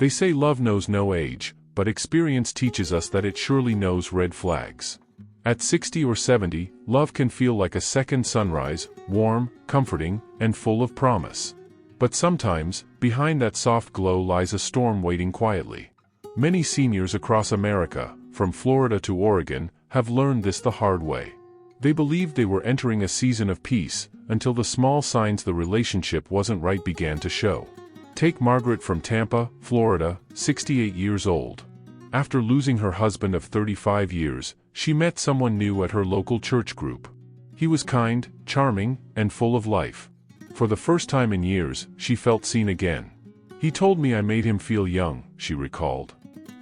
They say love knows no age, but experience teaches us that it surely knows red flags. At 60 or 70, love can feel like a second sunrise, warm, comforting, and full of promise. But sometimes, behind that soft glow lies a storm waiting quietly. Many seniors across America, from Florida to Oregon, have learned this the hard way. They believed they were entering a season of peace, until the small signs the relationship wasn't right began to show. Take Margaret from Tampa, Florida, 68 years old. After losing her husband of 35 years, she met someone new at her local church group. He was kind, charming, and full of life. For the first time in years, she felt seen again. He told me I made him feel young, she recalled.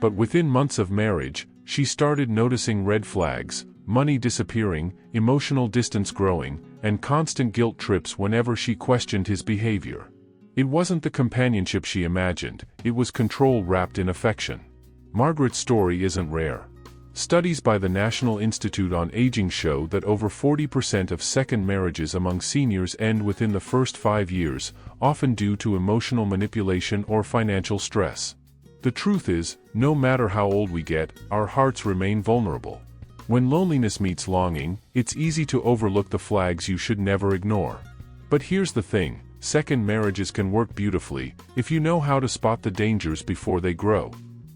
But within months of marriage, she started noticing red flags, money disappearing, emotional distance growing, and constant guilt trips whenever she questioned his behavior. It wasn't the companionship she imagined, it was control wrapped in affection. Margaret's story isn't rare. Studies by the National Institute on Aging show that over 40% of second marriages among seniors end within the first 5 years, often due to emotional manipulation or financial stress. The truth is, no matter how old we get, our hearts remain vulnerable. When loneliness meets longing, it's easy to overlook the flags you should never ignore. But here's the thing, second marriages can work beautifully, if you know how to spot the dangers before they grow.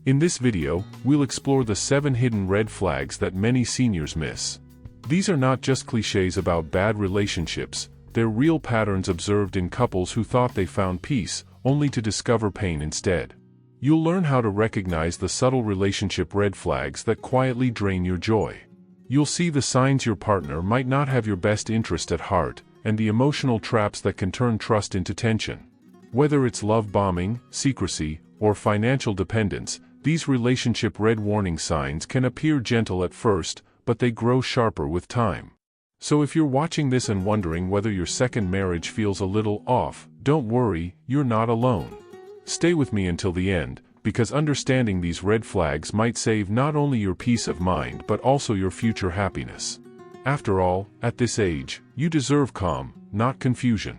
In this video, we'll explore the 7 hidden red flags that many seniors miss. These are not just cliches about bad relationships, they're real patterns observed in couples who thought they found peace, only to discover pain instead. You'll learn how to recognize the subtle relationship red flags that quietly drain your joy. You'll see the signs your partner might not have your best interest at heart, and the emotional traps that can turn trust into tension. Whether it's love bombing, secrecy, or financial dependence, these relationship red warning signs can appear gentle at first, but they grow sharper with time. So if you're watching this and wondering whether your second marriage feels a little off, don't worry, you're not alone. Stay with me until the end, because understanding these red flags might save not only your peace of mind but also your future happiness. After all, at this age, you deserve calm, not confusion.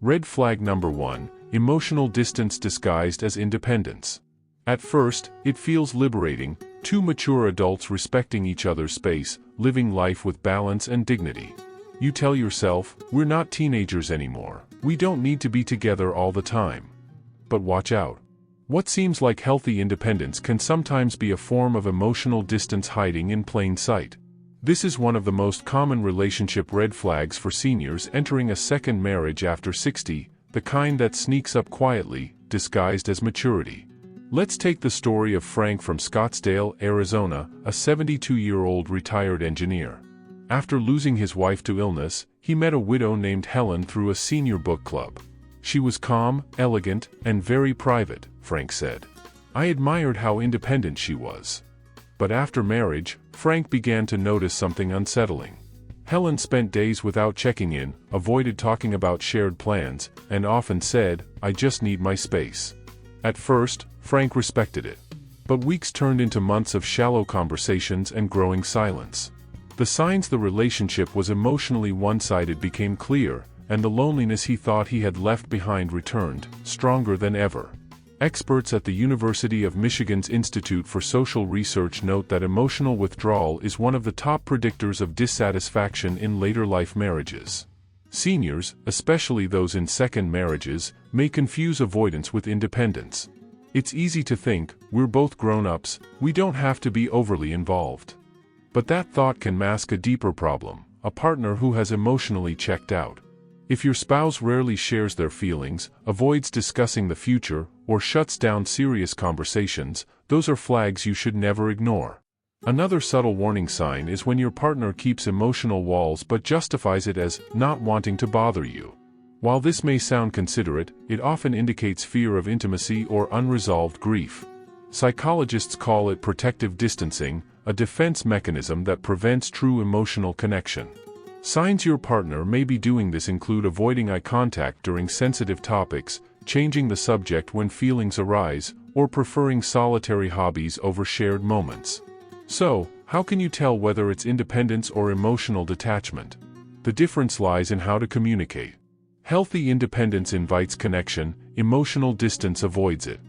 Red flag number 1, emotional distance disguised as independence. At first, it feels liberating, two mature adults respecting each other's space, living life with balance and dignity. You tell yourself, we're not teenagers anymore, we don't need to be together all the time. But watch out. What seems like healthy independence can sometimes be a form of emotional distance hiding in plain sight. This is one of the most common relationship red flags for seniors entering a second marriage after 60, the kind that sneaks up quietly, disguised as maturity. Let's take the story of Frank from Scottsdale, Arizona, a 72-year-old retired engineer. After losing his wife to illness, he met a widow named Helen through a senior book club. She was calm, elegant, and very private, Frank said. I admired how independent she was. But after marriage, Frank began to notice something unsettling. Helen spent days without checking in, avoided talking about shared plans, and often said, I just need my space. At first, Frank respected it. But weeks turned into months of shallow conversations and growing silence. The signs the relationship was emotionally one-sided became clear, and the loneliness he thought he had left behind returned, stronger than ever. Experts at the University of Michigan's Institute for Social Research note that emotional withdrawal is one of the top predictors of dissatisfaction in later life marriages. Seniors, especially those in second marriages, may confuse avoidance with independence. It's easy to think, we're both grown-ups, we don't have to be overly involved. But that thought can mask a deeper problem, a partner who has emotionally checked out. If your spouse rarely shares their feelings, avoids discussing the future, or shuts down serious conversations, those are flags you should never ignore. Another subtle warning sign is when your partner keeps emotional walls but justifies it as not wanting to bother you. While this may sound considerate, it often indicates fear of intimacy or unresolved grief. Psychologists call it protective distancing, a defense mechanism that prevents true emotional connection. Signs your partner may be doing this include avoiding eye contact during sensitive topics, changing the subject when feelings arise, or preferring solitary hobbies over shared moments. So, how can you tell whether it's independence or emotional detachment? The difference lies in how to communicate. Healthy independence invites connection, emotional distance avoids it.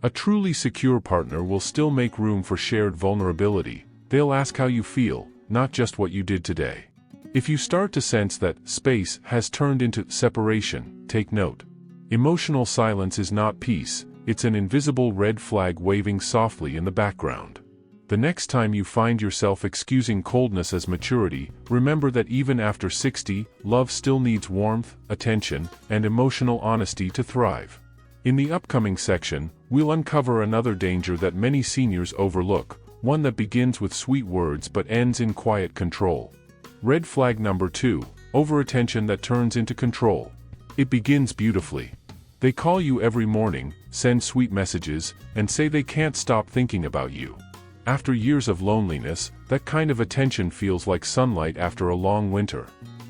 A truly secure partner will still make room for shared vulnerability. They'll ask how you feel, not just what you did today. If you start to sense that space has turned into separation, take note. Emotional silence is not peace, it's an invisible red flag waving softly in the background. The next time you find yourself excusing coldness as maturity, remember that even after 60, love still needs warmth, attention, and emotional honesty to thrive. In the upcoming section, we'll uncover another danger that many seniors overlook, one that begins with sweet words but ends in quiet control. Red flag number 2, overattention that turns into control. It begins beautifully. They call you every morning, send sweet messages, and say they can't stop thinking about you. After years of loneliness, that kind of attention feels like sunlight after a long winter.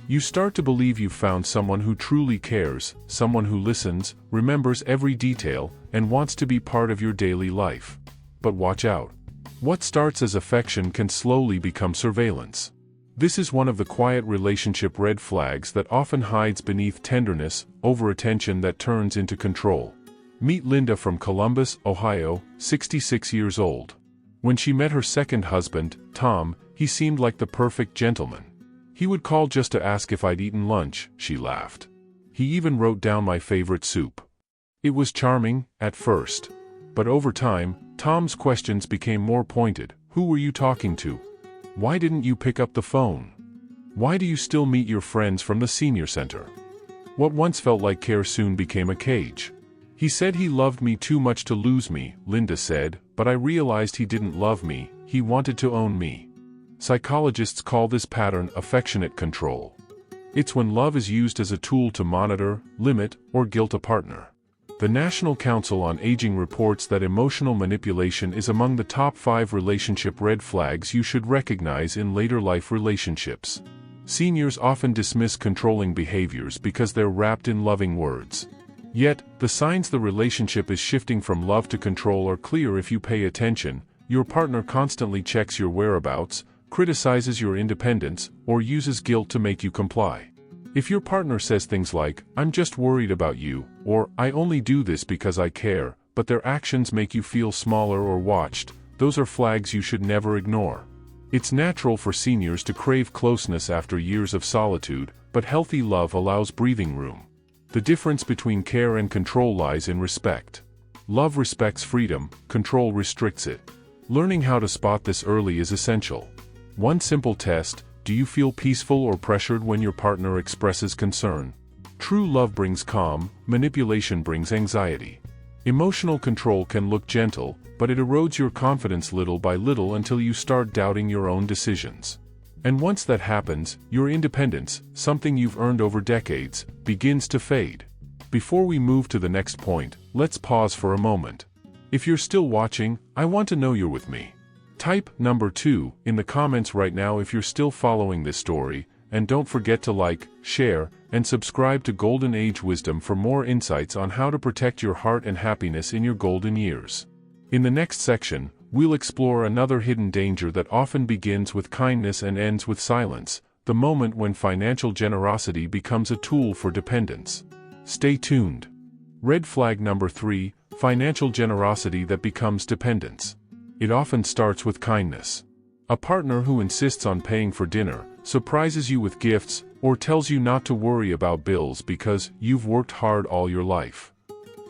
You start to believe you've found someone who truly cares, someone who listens, remembers every detail, and wants to be part of your daily life. But watch out. What starts as affection can slowly become surveillance. This is one of the quiet relationship red flags that often hides beneath tenderness, overattention that turns into control. Meet Linda from Columbus, Ohio, 66 years old. When she met her second husband, Tom, he seemed like the perfect gentleman. He would call just to ask if I'd eaten lunch, she laughed. He even wrote down my favorite soup. It was charming, at first. But over time, Tom's questions became more pointed. Who were you talking to? Why didn't you pick up the phone? Why do you still meet your friends from the senior center? What once felt like care soon became a cage. He said he loved me too much to lose me, Linda said, but I realized he didn't love me, he wanted to own me. Psychologists call this pattern affectionate control. It's when love is used as a tool to monitor, limit, or guilt a partner. The National Council on Aging reports that emotional manipulation is among the top 5 relationship red flags you should recognize in later life relationships. Seniors often dismiss controlling behaviors because they're wrapped in loving words. Yet, the signs the relationship is shifting from love to control are clear if you pay attention. Your partner constantly checks your whereabouts, criticizes your independence, or uses guilt to make you comply. If your partner says things like, "I'm just worried about you," or "I only do this because I care," but their actions make you feel smaller or watched, those are flags you should never ignore. It's natural for seniors to crave closeness after years of solitude, but healthy love allows breathing room. The difference between care and control lies in respect. Love respects freedom, control restricts it. Learning how to spot this early is essential. One simple test: do you feel peaceful or pressured when your partner expresses concern? True love brings calm, manipulation brings anxiety. Emotional control can look gentle, but it erodes your confidence little by little until you start doubting your own decisions. And once that happens, your independence, something you've earned over decades, begins to fade. Before we move to the next point, let's pause for a moment. If you're still watching, I want to know you're with me. Type number 2 in the comments right now if you're still following this story, and don't forget to like, share, and subscribe to Golden Age Wisdom for more insights on how to protect your heart and happiness in your golden years. In the next section, we'll explore another hidden danger that often begins with kindness and ends with silence, the moment when financial generosity becomes a tool for dependence. Stay tuned. Red flag number 3, financial generosity that becomes dependence. It often starts with kindness. A partner who insists on paying for dinner, surprises you with gifts, or tells you not to worry about bills because you've worked hard all your life.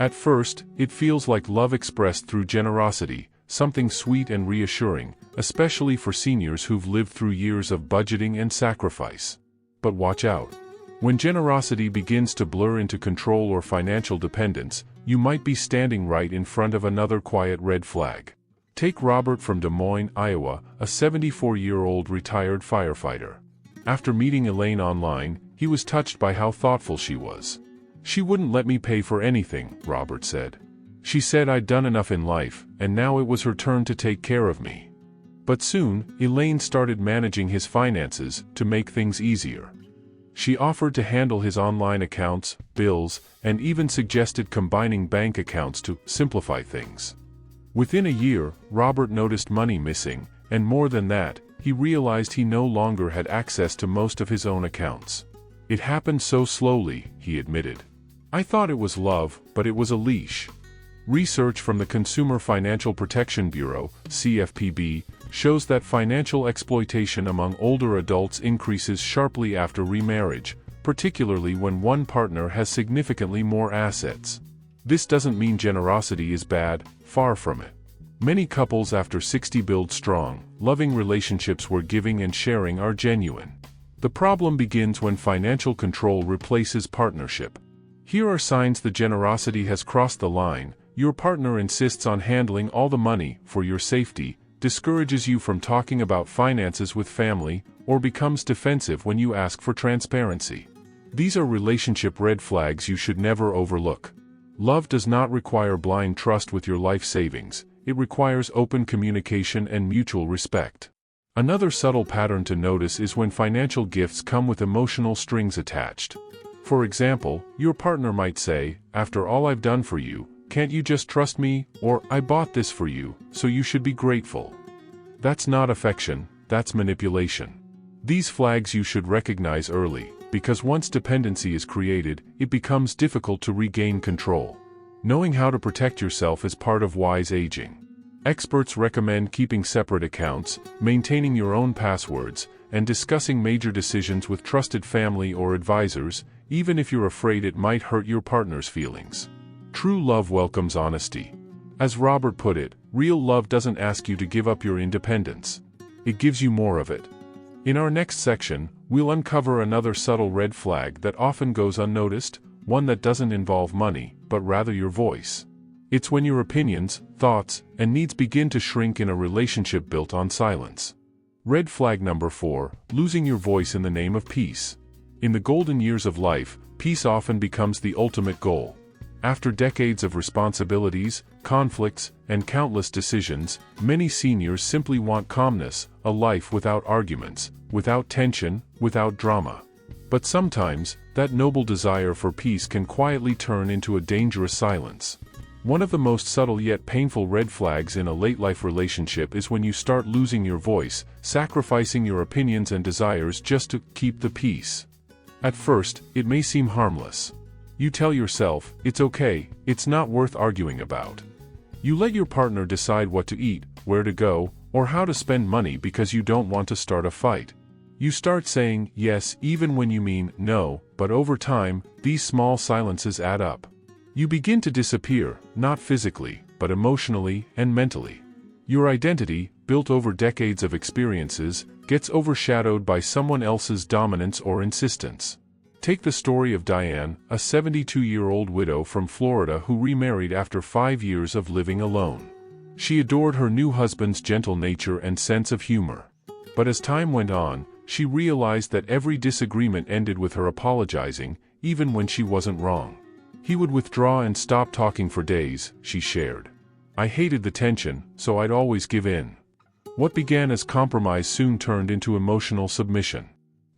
At first, it feels like love expressed through generosity, something sweet and reassuring, especially for seniors who've lived through years of budgeting and sacrifice. But watch out. When generosity begins to blur into control or financial dependence, you might be standing right in front of another quiet red flag. Take Robert from Des Moines, Iowa, a 74-year-old retired firefighter. After meeting Elaine online, he was touched by how thoughtful she was. "She wouldn't let me pay for anything," Robert said. "She said I'd done enough in life, and now it was her turn to take care of me." But soon, Elaine started managing his finances to make things easier. She offered to handle his online accounts, bills, and even suggested combining bank accounts to simplify things. Within a year, Robert noticed money missing, and more than that, he realized he no longer had access to most of his own accounts. "It happened so slowly," he admitted. "I thought it was love, but it was a leash." Research from the Consumer Financial Protection Bureau, CFPB, shows that financial exploitation among older adults increases sharply after remarriage, particularly when one partner has significantly more assets. This doesn't mean generosity is bad, far from it. Many couples after 60 build strong, loving relationships where giving and sharing are genuine. The problem begins when financial control replaces partnership. Here are signs that generosity has crossed the line. Your partner insists on handling all the money for your safety, discourages you from talking about finances with family, or becomes defensive when you ask for transparency. These are relationship red flags you should never overlook. Love does not require blind trust with your life savings. It requires open communication and mutual respect. Another subtle pattern to notice is when financial gifts come with emotional strings attached. For example, your partner might say, "After all I've done for you, can't you just trust me?" Or, "I bought this for you, so you should be grateful." That's not affection, that's manipulation. These flags you should recognize early, because once dependency is created, it becomes difficult to regain control. Knowing how to protect yourself is part of wise aging. Experts recommend keeping separate accounts, maintaining your own passwords, and discussing major decisions with trusted family or advisors, even if you're afraid it might hurt your partner's feelings. True love welcomes honesty. As Robert put it, real love doesn't ask you to give up your independence. It gives you more of it. In our next section, we'll uncover another subtle red flag that often goes unnoticed, one that doesn't involve money, but rather your voice. It's when your opinions, thoughts, and needs begin to shrink in a relationship built on silence. Red flag number 4, losing your voice in the name of peace. In the golden years of life, peace often becomes the ultimate goal. After decades of responsibilities, conflicts, and countless decisions, many seniors simply want calmness, a life without arguments, without tension, without drama. But sometimes, that noble desire for peace can quietly turn into a dangerous silence. One of the most subtle yet painful red flags in a late-life relationship is when you start losing your voice, sacrificing your opinions and desires just to keep the peace. At first, it may seem harmless. You tell yourself, it's okay, it's not worth arguing about. You let your partner decide what to eat, where to go, or how to spend money because you don't want to start a fight. You start saying yes even when you mean no, but over time, these small silences add up. You begin to disappear, not physically, but emotionally and mentally. Your identity, built over decades of experiences, gets overshadowed by someone else's dominance or insistence. Take the story of Diane, a 72-year-old widow from Florida who remarried after 5 years of living alone. She adored her new husband's gentle nature and sense of humor. But as time went on, she realized that every disagreement ended with her apologizing, even when she wasn't wrong. He would withdraw and stop talking for days, she shared. I hated the tension, so I'd always give in. What began as compromise soon turned into emotional submission.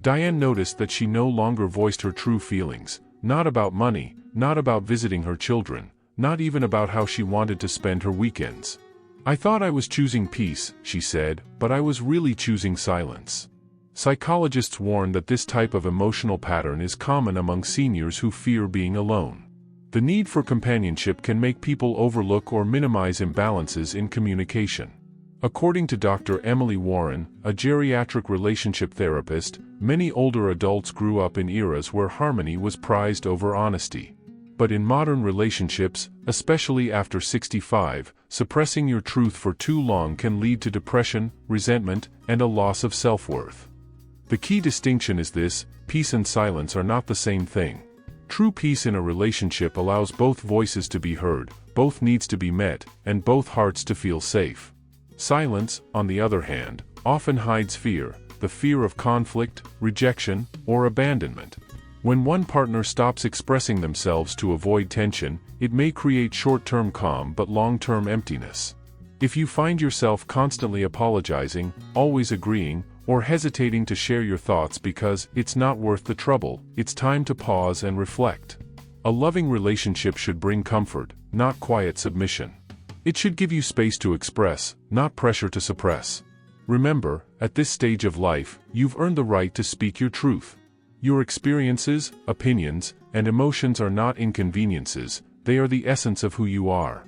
Diane noticed that she no longer voiced her true feelings, not about money, not about visiting her children, not even about how she wanted to spend her weekends. I thought I was choosing peace, she said, but I was really choosing silence. Psychologists warn that this type of emotional pattern is common among seniors who fear being alone. The need for companionship can make people overlook or minimize imbalances in communication. According to Dr. Emily Warren, a geriatric relationship therapist, many older adults grew up in eras where harmony was prized over honesty. But in modern relationships, especially after 65, suppressing your truth for too long can lead to depression, resentment, and a loss of self-worth. The key distinction is this: peace and silence are not the same thing. True peace in a relationship allows both voices to be heard, both needs to be met, and both hearts to feel safe. Silence, on the other hand, often hides fear, the fear of conflict, rejection, or abandonment. When one partner stops expressing themselves to avoid tension, it may create short-term calm but long-term emptiness. If you find yourself constantly apologizing, always agreeing, or hesitating to share your thoughts because it's not worth the trouble, it's time to pause and reflect. A loving relationship should bring comfort, not quiet submission. It should give you space to express, not pressure to suppress. Remember, at this stage of life, you've earned the right to speak your truth. Your experiences, opinions, and emotions are not inconveniences, they are the essence of who you are.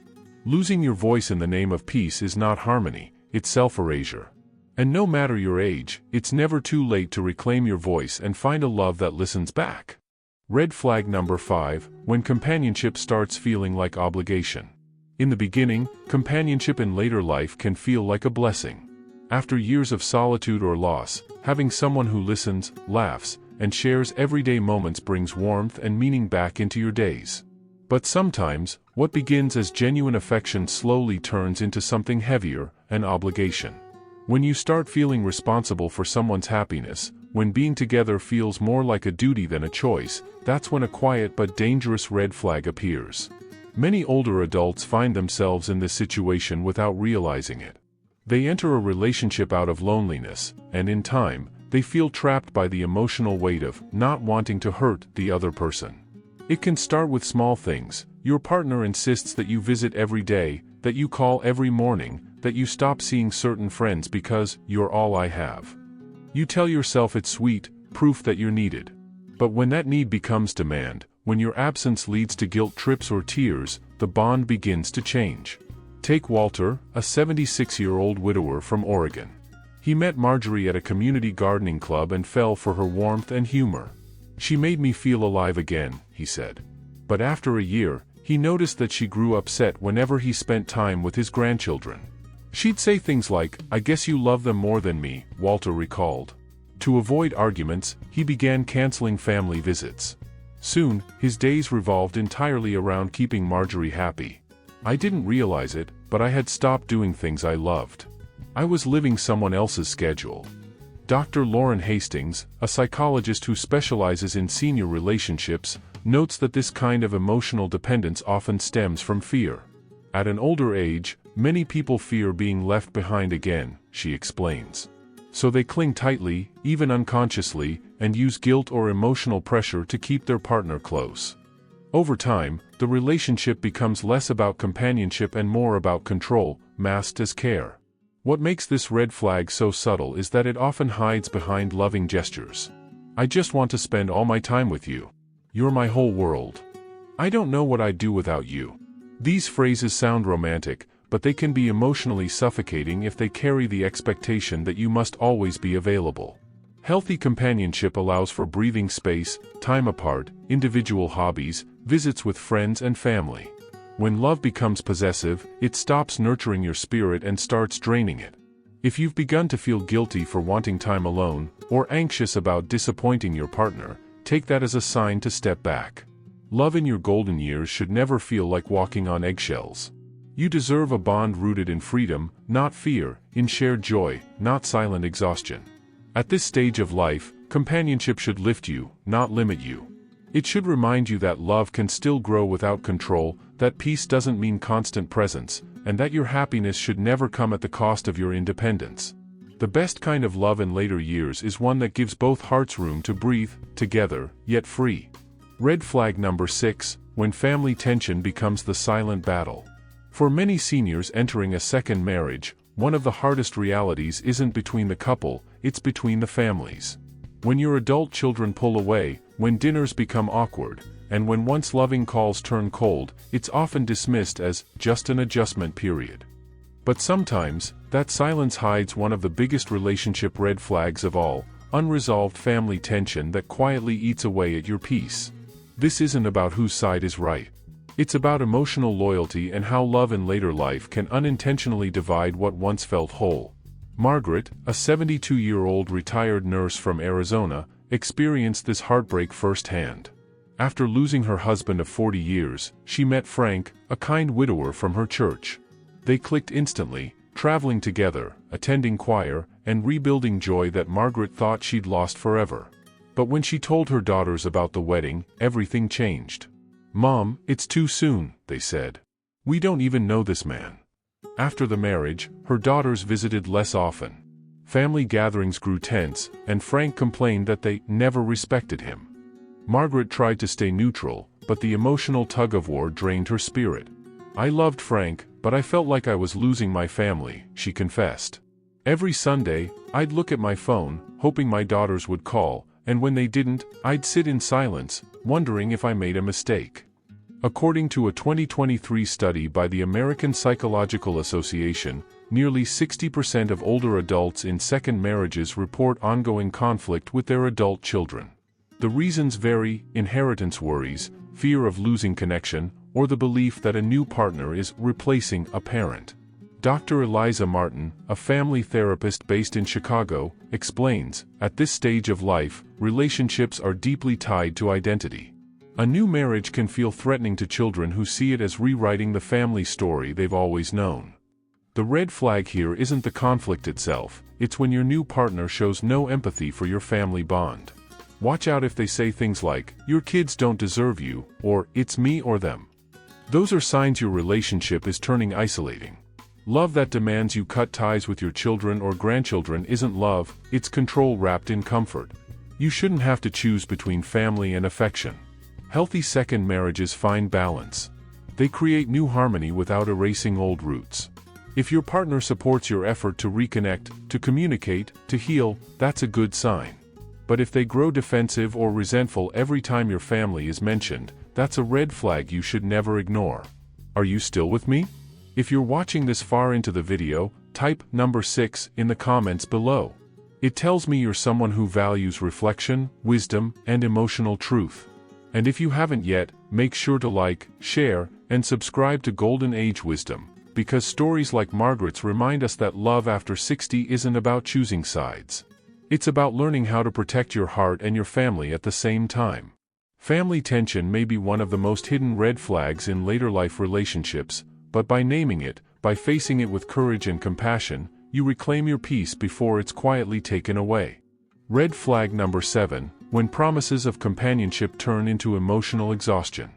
Losing your voice in the name of peace is not harmony, it's self-erasure. And no matter your age, it's never too late to reclaim your voice and find a love that listens back. Red flag number 5, when companionship starts feeling like obligation. In the beginning, companionship in later life can feel like a blessing. After years of solitude or loss, having someone who listens, laughs, and shares everyday moments brings warmth and meaning back into your days. But sometimes, what begins as genuine affection slowly turns into something heavier, an obligation. When you start feeling responsible for someone's happiness, when being together feels more like a duty than a choice, that's when a quiet but dangerous red flag appears. Many older adults find themselves in this situation without realizing it. They enter a relationship out of loneliness, and in time, they feel trapped by the emotional weight of not wanting to hurt the other person. It can start with small things. Your partner insists that you visit every day, that you call every morning, that you stop seeing certain friends because you're all I have. You tell yourself it's sweet, proof that you're needed. But when that need becomes demand, when your absence leads to guilt trips or tears, the bond begins to change. Take Walter, a 76-year-old widower from Oregon. He met Marjorie at a community gardening club and fell for her warmth and humor. "She made me feel alive again," he said. But after a year, he noticed that she grew upset whenever he spent time with his grandchildren. She'd say things like, "I guess you love them more than me," Walter recalled. To avoid arguments, he began canceling family visits. Soon, his days revolved entirely around keeping Marjorie happy. "I didn't realize it, but I had stopped doing things I loved. I was living someone else's schedule." Dr. Lauren Hastings, a psychologist who specializes in senior relationships, notes that this kind of emotional dependence often stems from fear. At an older age, many people fear being left behind again, she explains. So they cling tightly, even unconsciously, and use guilt or emotional pressure to keep their partner close. Over time, the relationship becomes less about companionship and more about control, masked as care. What makes this red flag so subtle is that it often hides behind loving gestures. "I just want to spend all my time with you. You're my whole world. I don't know what I'd do without you." These phrases sound romantic, but they can be emotionally suffocating if they carry the expectation that you must always be available. Healthy companionship allows for breathing space, time apart, individual hobbies, visits with friends and family. When love becomes possessive, it stops nurturing your spirit and starts draining it. If you've begun to feel guilty for wanting time alone, or anxious about disappointing your partner, take that as a sign to step back. Love in your golden years should never feel like walking on eggshells. You deserve a bond rooted in freedom, not fear, in shared joy, not silent exhaustion. At this stage of life, companionship should lift you, not limit you. It should remind you that love can still grow without control, that peace doesn't mean constant presence, and that your happiness should never come at the cost of your independence. The best kind of love in later years is one that gives both hearts room to breathe, together, yet free. Red flag number 6, when family tension becomes the silent battle. For many seniors entering a second marriage, one of the hardest realities isn't between the couple, it's between the families. When your adult children pull away, when dinners become awkward, and when once loving calls turn cold, it's often dismissed as just an adjustment period. But sometimes, that silence hides one of the biggest relationship red flags of all, unresolved family tension that quietly eats away at your peace. This isn't about whose side is right. It's about emotional loyalty and how love in later life can unintentionally divide what once felt whole. Margaret, a 72-year-old retired nurse from Arizona, experienced this heartbreak firsthand. After losing her husband of 40 years, she met Frank, a kind widower from her church. They clicked instantly, traveling together, attending choir, and rebuilding joy that Margaret thought she'd lost forever. But when she told her daughters about the wedding, everything changed. "Mom, it's too soon," they said. "We don't even know this man." After the marriage, her daughters visited less often. Family gatherings grew tense, and Frank complained that they never respected him. Margaret tried to stay neutral, but the emotional tug-of-war drained her spirit. "I loved Frank, but I felt like I was losing my family," she confessed. "Every Sunday, I'd look at my phone, hoping my daughters would call, and when they didn't, I'd sit in silence, wondering if I made a mistake." According to a 2023 study by the American Psychological Association, nearly 60% of older adults in second marriages report ongoing conflict with their adult children. The reasons vary: inheritance worries, fear of losing connection, or the belief that a new partner is replacing a parent. Dr. Eliza Martin, a family therapist based in Chicago, explains, at this stage of life, relationships are deeply tied to identity. A new marriage can feel threatening to children who see it as rewriting the family story they've always known. The red flag here isn't the conflict itself, it's when your new partner shows no empathy for your family bond. Watch out if they say things like, "Your kids don't deserve you," or "It's me or them." Those are signs your relationship is turning isolating. Love that demands you cut ties with your children or grandchildren isn't love, it's control wrapped in comfort. You shouldn't have to choose between family and affection. Healthy second marriages find balance. They create new harmony without erasing old roots. If your partner supports your effort to reconnect, to communicate, to heal, that's a good sign. But if they grow defensive or resentful every time your family is mentioned, that's a red flag you should never ignore. Are you still with me? If you're watching this far into the video, type number 6 in the comments below. It tells me you're someone who values reflection, wisdom, and emotional truth. And if you haven't yet, make sure to like, share, and subscribe to Golden Age Wisdom, because stories like Margaret's remind us that love after 60 isn't about choosing sides. It's about learning how to protect your heart and your family at the same time. Family tension may be one of the most hidden red flags in later life relationships, but by naming it, by facing it with courage and compassion, you reclaim your peace before it's quietly taken away. Red flag number 7, when promises of companionship turn into emotional exhaustion.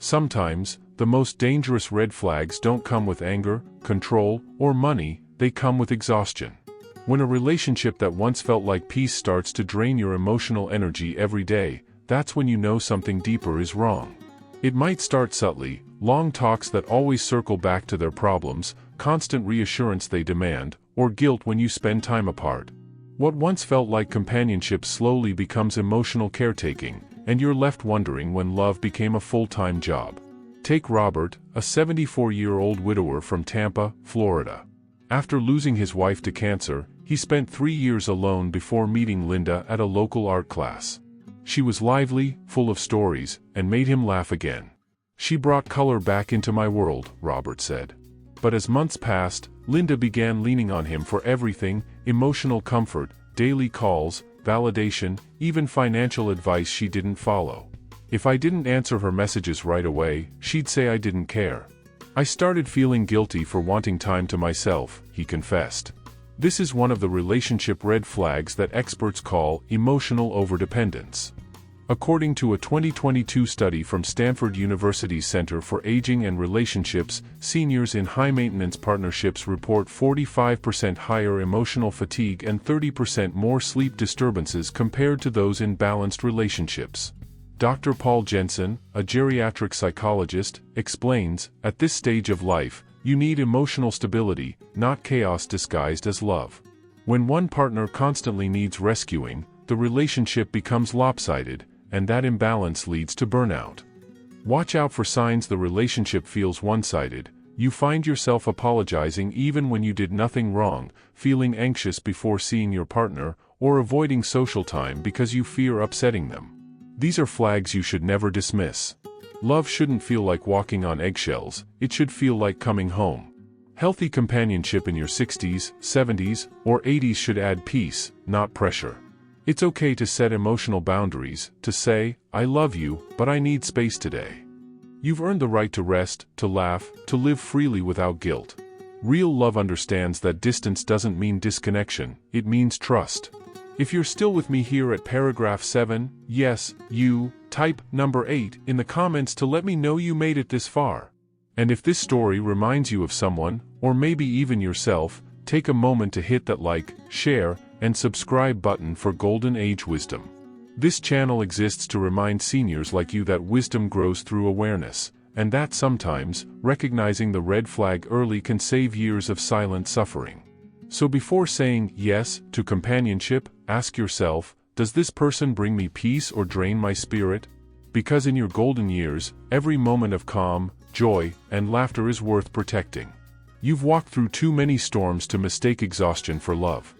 Sometimes, the most dangerous red flags don't come with anger, control, or money, they come with exhaustion. When a relationship that once felt like peace starts to drain your emotional energy every day, that's when you know something deeper is wrong. It might start subtly: long talks that always circle back to their problems, constant reassurance they demand, or guilt when you spend time apart. What once felt like companionship slowly becomes emotional caretaking, and you're left wondering when love became a full-time job. Take Robert, a 74-year-old widower from Tampa, Florida. After losing his wife to cancer, he spent 3 years alone before meeting Linda at a local art class. She was lively, full of stories, and made him laugh again. "She brought color back into my world," Robert said. But as months passed, Linda began leaning on him for everything: emotional comfort, daily calls, validation, even financial advice she didn't follow. "If I didn't answer her messages right away, she'd say I didn't care. I started feeling guilty for wanting time to myself," he confessed. This is one of the relationship red flags that experts call emotional overdependence. According to a 2022 study from Stanford University's Center for Aging and Relationships, seniors in high-maintenance partnerships report 45% higher emotional fatigue and 30% more sleep disturbances compared to those in balanced relationships. Dr. Paul Jensen, a geriatric psychologist, explains, at this stage of life, you need emotional stability, not chaos disguised as love. When one partner constantly needs rescuing, the relationship becomes lopsided, and that imbalance leads to burnout. Watch out for signs the relationship feels one-sided. You find yourself apologizing even when you did nothing wrong, feeling anxious before seeing your partner, or avoiding social time because you fear upsetting them. These are flags you should never dismiss. Love shouldn't feel like walking on eggshells, it should feel like coming home. Healthy companionship in your 60s, 70s, or 80s should add peace, not pressure. It's okay to set emotional boundaries, to say, "I love you, but I need space today." You've earned the right to rest, to laugh, to live freely without guilt. Real love understands that distance doesn't mean disconnection, it means trust. If you're still with me here at paragraph 7, yes, you, type number 8 in the comments to let me know you made it this far. And if this story reminds you of someone, or maybe even yourself, take a moment to hit that like, share, and subscribe button for Golden Age Wisdom. This channel exists to remind seniors like you that wisdom grows through awareness, and that sometimes, recognizing the red flag early can save years of silent suffering. So before saying yes to companionship, ask yourself, does this person bring me peace or drain my spirit? Because in your golden years, every moment of calm, joy, and laughter is worth protecting. You've walked through too many storms to mistake exhaustion for love.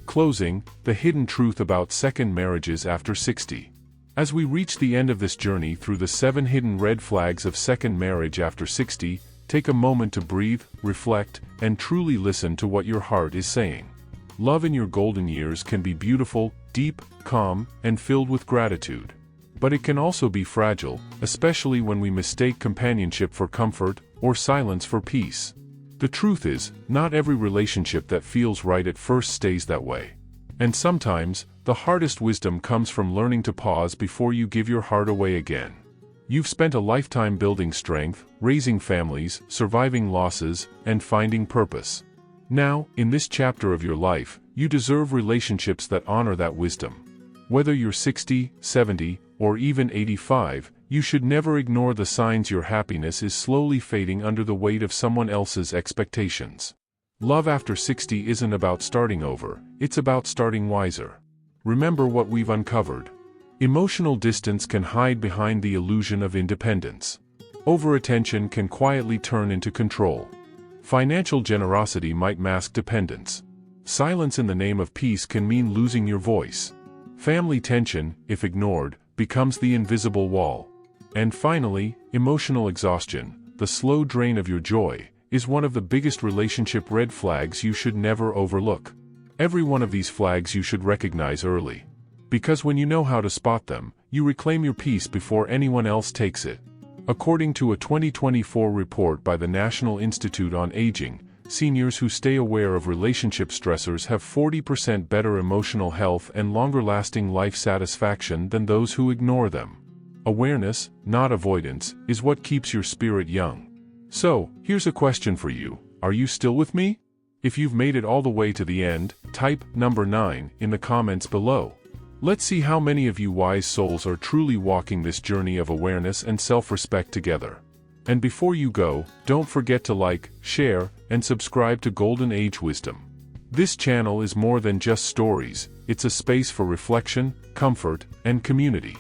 Closing, the hidden truth about second marriages after 60. As we reach the end of this journey through the 7 hidden red flags of second marriage after 60, take a moment to breathe, reflect, and truly listen to what your heart is saying. Love in your golden years can be beautiful, deep, calm, and filled with gratitude. But it can also be fragile, especially when we mistake companionship for comfort, or silence for peace. The truth is, not every relationship that feels right at first stays that way. And sometimes, the hardest wisdom comes from learning to pause before you give your heart away again. You've spent a lifetime building strength, raising families, surviving losses, and finding purpose. Now, in this chapter of your life, you deserve relationships that honor that wisdom. Whether you're 60, 70, or even 85, you should never ignore the signs your happiness is slowly fading under the weight of someone else's expectations. Love after 60 isn't about starting over, it's about starting wiser. Remember what we've uncovered. Emotional distance can hide behind the illusion of independence. Overattention can quietly turn into control. Financial generosity might mask dependence. Silence in the name of peace can mean losing your voice. Family tension, if ignored, becomes the invisible wall. And finally, emotional exhaustion, the slow drain of your joy, is one of the biggest relationship red flags you should never overlook. Every one of these flags you should recognize early. Because when you know how to spot them, you reclaim your peace before anyone else takes it. According to a 2024 report by the National Institute on Aging, seniors who stay aware of relationship stressors have 40% better emotional health and longer-lasting life satisfaction than those who ignore them. Awareness, not avoidance, is what keeps your spirit young. So, here's a question for you. Are you still with me? If you've made it all the way to the end, type number 9 in the comments below. Let's see how many of you wise souls are truly walking this journey of awareness and self-respect together. And before you go, don't forget to like, share, and subscribe to Golden Age Wisdom. This channel is more than just stories, it's a space for reflection, comfort, and community.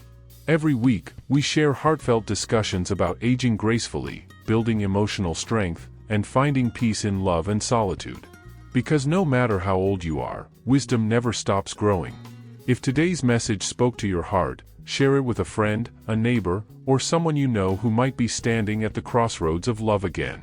Every week, we share heartfelt discussions about aging gracefully, building emotional strength, and finding peace in love and solitude. Because no matter how old you are, wisdom never stops growing. If today's message spoke to your heart, share it with a friend, a neighbor, or someone you know who might be standing at the crossroads of love again.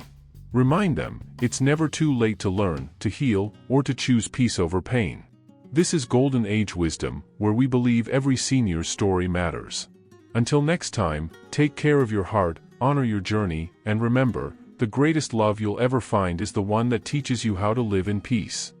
Remind them, it's never too late to learn, to heal, or to choose peace over pain. This is Golden Age Wisdom, where we believe every senior's story matters. Until next time, take care of your heart, honor your journey, and remember, the greatest love you'll ever find is the one that teaches you how to live in peace.